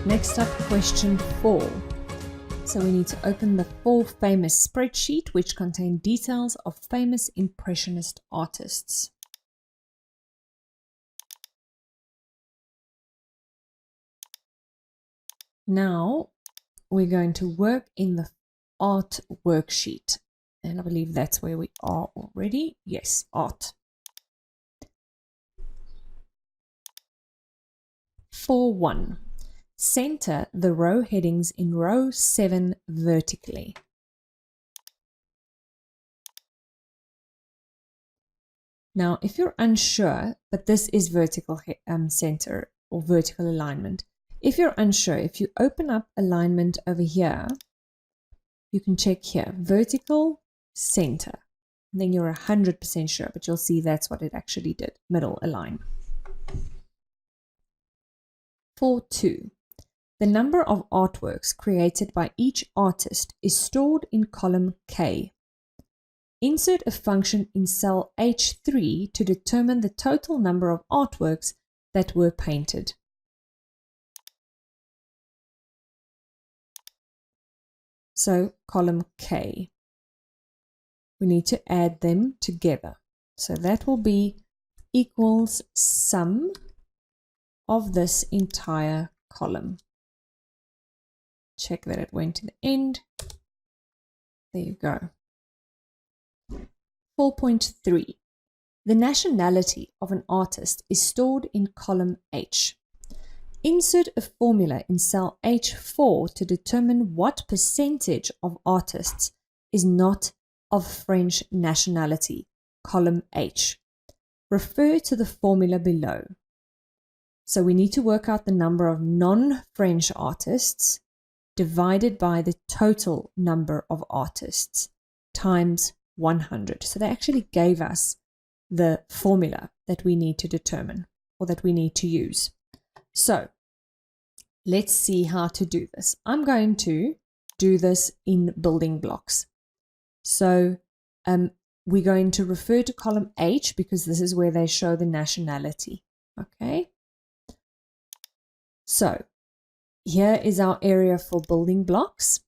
Next up, question 4. So we need to open the 4 famous spreadsheet, which contain details of famous Impressionist artists. Now we're going to work in the art worksheet. And I believe that's where we are already. Yes, art. 4.1. Center the row headings in row 7 vertically. Now, if you're unsure, but this is vertical center or vertical alignment. If you're unsure, if you open up alignment over here, you can check here, vertical center. And then you're 100% sure, but you'll see that's what it actually did, middle align. 4.2. The number of artworks created by each artist is stored in column K. Insert a function in cell H3 to determine the total number of artworks that were painted. So column K. We need to add them together. So that will be equals sum of this entire column. Check that it went to the end. There you go. 4.3. The nationality of an artist is stored in column H. Insert a formula in cell H4 to determine what percentage of artists is not of French nationality, column H. Refer to the formula below. So we need to work out the number of non-French artists divided by the total number of artists times 100. So they actually gave us the formula that we need to determine or that we need to use. So let's see how to do this. I'm going to do this in building blocks. So we're going to refer to column H because this is where they show the nationality. Okay. So here is our area for building blocks.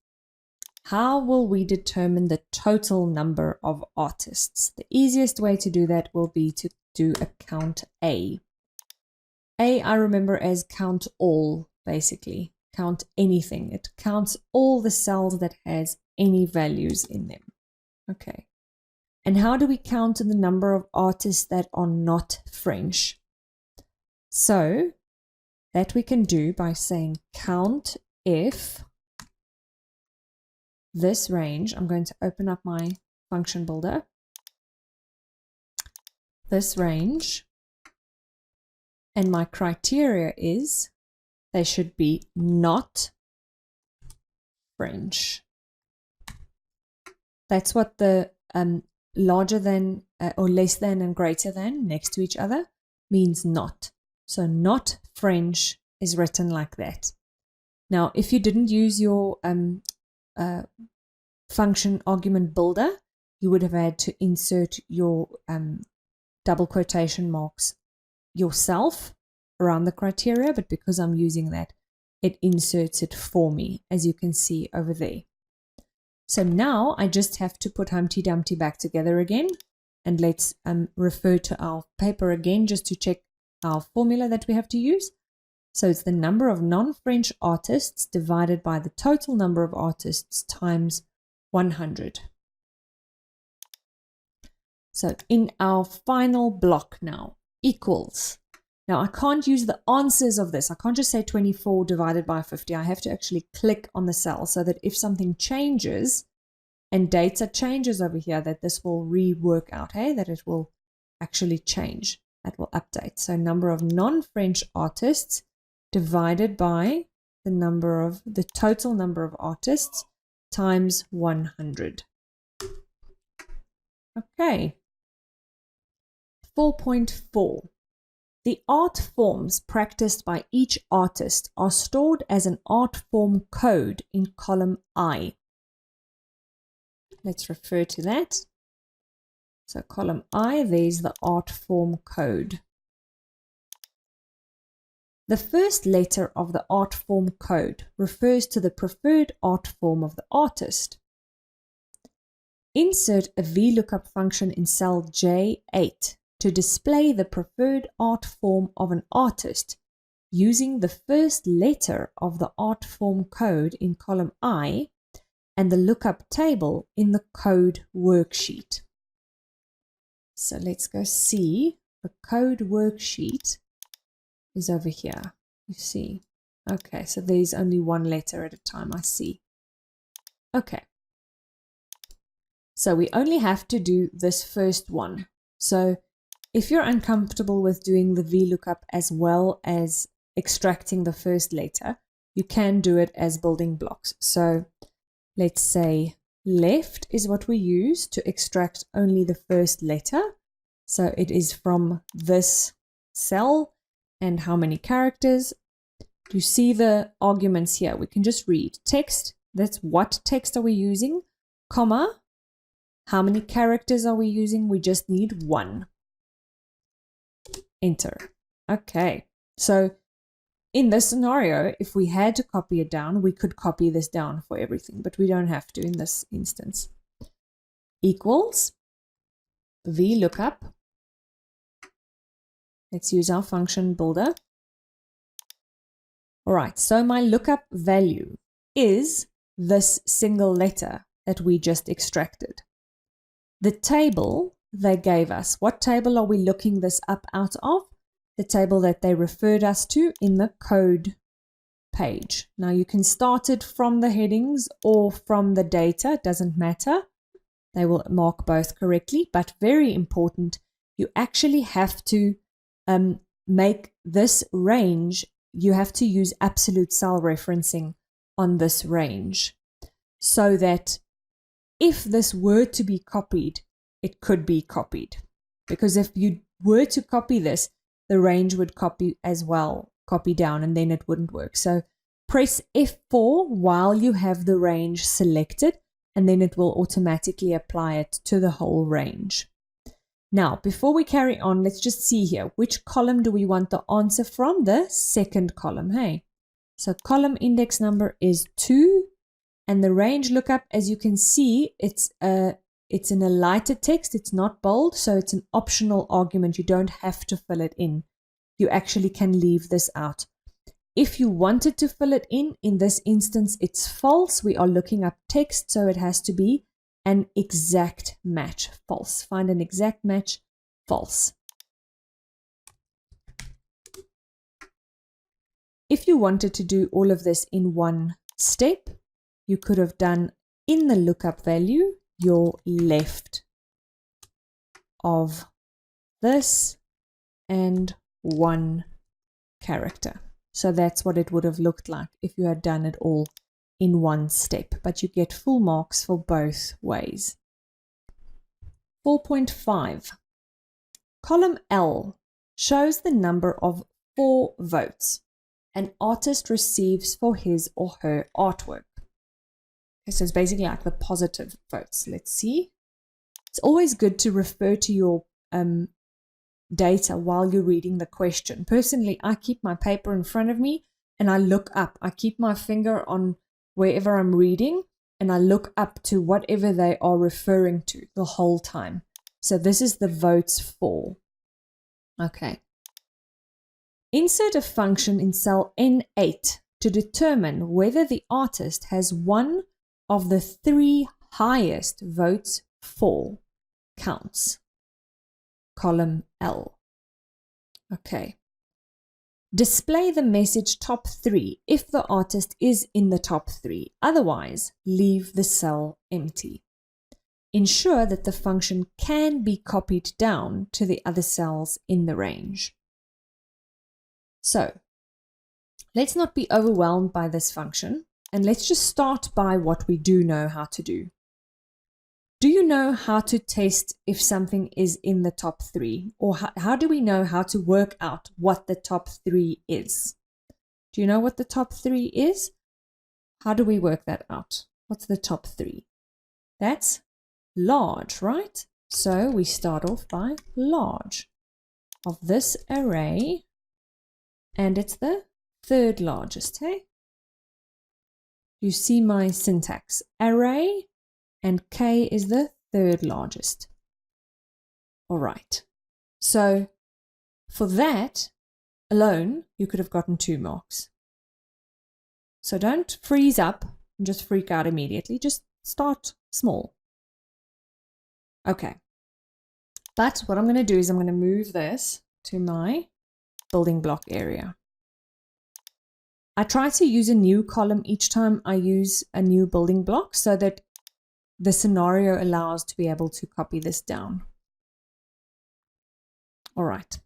How will we determine the total number of artists? The easiest way to do that will be to do a count A. A I remember as count all, basically. Count anything. It counts all the cells that has any values in them. Okay. And how do we count the number of artists that are not French? So that we can do by saying count if this range, I'm going to open up my function builder, this range, and my criteria is they should be not French. That's what the larger than or less than and greater than next to each other means not. So not French is written like that. Now, if you didn't use your function argument builder, you would have had to insert your double quotation marks yourself around the criteria, but because I'm using that, it inserts it for me, as you can see over there. So now I just have to put Humpty Dumpty back together again, and let's refer to our paper again just to check our formula that we have to use. So it's the number of non-French artists divided by the total number of artists times 100. So in our final block now, equals. Now I can't use the answers of this. I can't just say 24 divided by 50. I have to actually click on the cell so that if something changes and data changes over here, that this will rework out, hey, that it will actually change. That will update. So number of non-French artists divided by the total number of artists times 100. Okay. 4.4. The art forms practiced by each artist are stored as an art form code in column I. Let's refer to that. So column I, there's the art form code. The first letter of the art form code refers to the preferred art form of the artist. Insert a VLOOKUP function in cell J8 to display the preferred art form of an artist using the first letter of the art form code in column I and the lookup table in the code worksheet. So let's go see. The code worksheet is over here. You see. Okay, so there's only one letter at a time. I see. Okay. So we only have to do this first one. So if you're uncomfortable with doing the VLOOKUP as well as extracting the first letter, you can do it as building blocks. So let's say left is what we use to extract only the first letter. So it is from this cell and how many characters. You see the arguments here. We can just read text. That's what text are we using, comma. How many characters are we using? We just need one. Enter. Okay. So in this scenario, if we had to copy it down, we could copy this down for everything, but we don't have to in this instance. Equals VLOOKUP. Let's use our function builder. All right, so my lookup value is this single letter that we just extracted. The table they gave us, what table are we looking this up out of? The table that they referred us to in the code page. Now you can start it from the headings or from the data, it doesn't matter. They will mark both correctly, but very important, you actually have to make this range, you have to use absolute cell referencing on this range so that if this were to be copied, it could be copied. Because if you were to copy this, the range would copy as well, copy down, and then it wouldn't work. So press F4 while you have the range selected, and then it will automatically apply it to the whole range. Now, before we carry on, let's just see here. Which column do we want the answer from? The second column, hey? So column index number is 2, and the range lookup, as you can see, it's in a lighter text. It's not bold, so it's an optional argument. You don't have to fill it in. You actually can leave this out. If you wanted to fill it in this instance, it's false. We are looking up text, so it has to be an exact match, false. Find an exact match, false. If you wanted to do all of this in one step, you could have done in the lookup value your left of this and one character. So that's what it would have looked like if you had done it all in one step, but you get full marks for both ways. 4.5. Column L shows the number of 4 votes an artist receives for his or her artwork. Okay, so it's basically like the positive votes. Let's see. It's always good to refer to your data while you're reading the question. Personally, I keep my paper in front of me and I look up. I keep my finger on wherever I'm reading and I look up to whatever they are referring to the whole time. So this is the votes for. Okay. Insert a function in cell N8 to determine whether the artist has one of the 3 highest votes for counts. Column L. Okay. Display the message top 3 if the artist is in the top 3. Otherwise, leave the cell empty. Ensure that the function can be copied down to the other cells in the range. So, let's not be overwhelmed by this function, and let's just start by what we do know how to do. Do you know how to test if something is in the top 3? Or how do we know how to work out what the top 3 is? Do you know what the top 3 is? How do we work that out? What's the top 3? That's large, right? So we start off by large. Of this array, and it's the third largest, hey? You see my syntax. Array and K is the third largest. All right. So for that alone, you could have gotten 2 marks. So don't freeze up and just freak out immediately. Just start small. Okay. But what I'm going to do is I'm going to move this to my building block area. I try to use a new column each time I use a new building block so that the scenario allows to be able to copy this down. All right.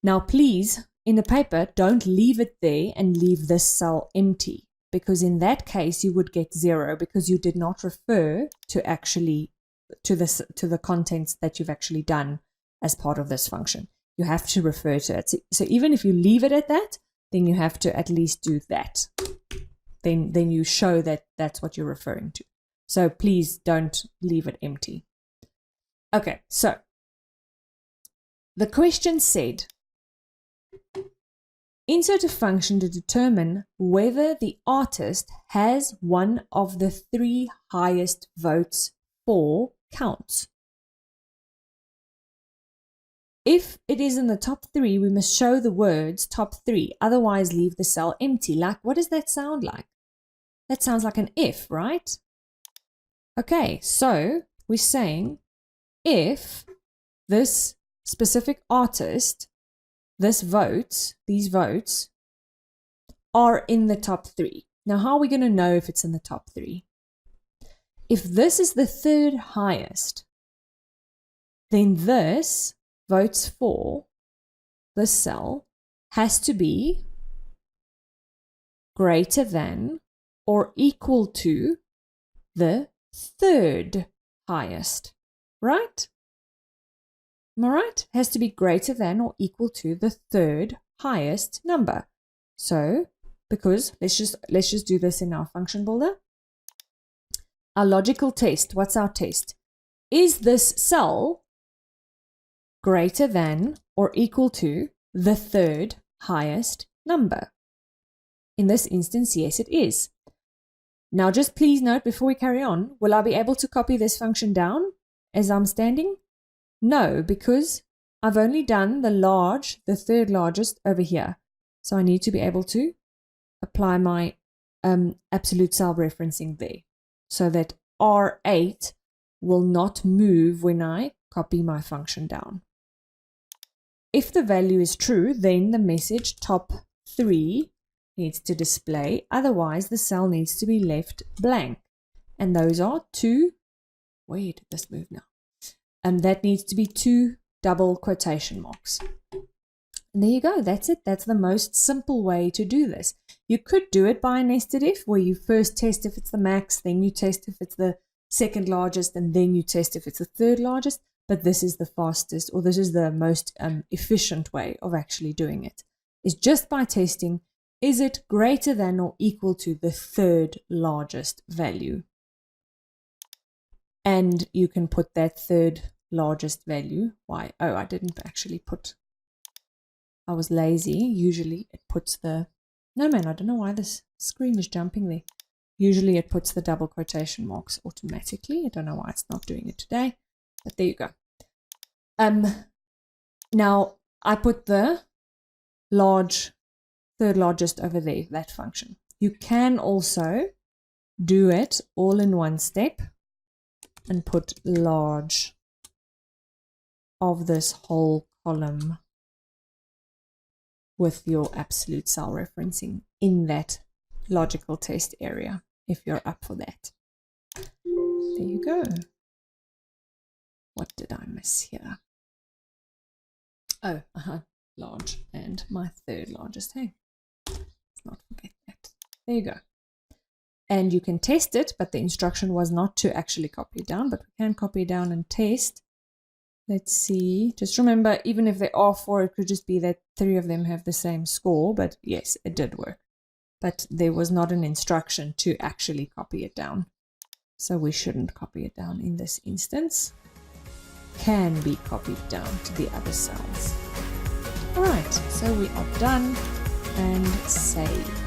Now, please, in the paper, don't leave it there and leave this cell empty, because in that case, you would get 0 because you did not refer to actually to the contents that you've actually done as part of this function. You have to refer to it. So even if you leave it at that, then you have to at least do that. Then you show that that's what you're referring to. So please don't leave it empty. Okay, so the question said, insert a function to determine whether the artist has one of the 3 highest votes for counts. If it is in the top 3, we must show the words top 3, otherwise leave the cell empty. Like, what does that sound like? That sounds like an if, right? Okay, so we're saying if this specific artist, these votes are in the top 3. Now, how are we going to know if it's in the top 3? If this is the 3rd highest, then this votes for this cell has to be greater than or equal to the 3rd highest, right? Am I right? Has to be greater than or equal to the 3rd highest number. So, because let's just do this in our function builder. Our logical test, what's our test? Is this cell greater than or equal to the 3rd highest number? In this instance, yes, it is. Now, just please note before we carry on, will I be able to copy this function down as I'm standing? No, because I've only done the 3rd largest over here. So I need to be able to apply my absolute cell referencing there so that R8 will not move when I copy my function down. If the value is true, then the message top 3 needs to display. Otherwise, the cell needs to be left blank. And those are 2. Where did this move now? And that needs to be 2 double quotation marks. And there you go. That's it. That's the most simple way to do this. You could do it by a nested if, where you first test if it's the max, then you test if it's the 2nd largest, and then you test if it's the 3rd largest. But this is the fastest, or this is the most efficient way of actually doing it. Is just by testing, is it greater than or equal to the 3rd largest value? And you can put that 3rd largest value. Why? Oh, I didn't actually put, I was lazy. Usually it puts the, no man, I don't know why this screen is jumping there. Usually it puts the double quotation marks automatically. I don't know why it's not doing it today. But there you go. Now I put the 3rd largest over there, that function. You can also do it all in one step and put large of this whole column with your absolute cell referencing in that logical test area, if you're up for that. There you go. What did I miss here? Oh, large and my 3rd largest. Hey, let's not forget that. There you go. And you can test it, but the instruction was not to actually copy it down, but we can copy it down and test. Let's see. Just remember, even if there are 4, it could just be that 3 of them have the same score, but yes, it did work. But there was not an instruction to actually copy it down. So we shouldn't copy it down in this instance. Can be copied down to the other cells. Alright, so we are done and save.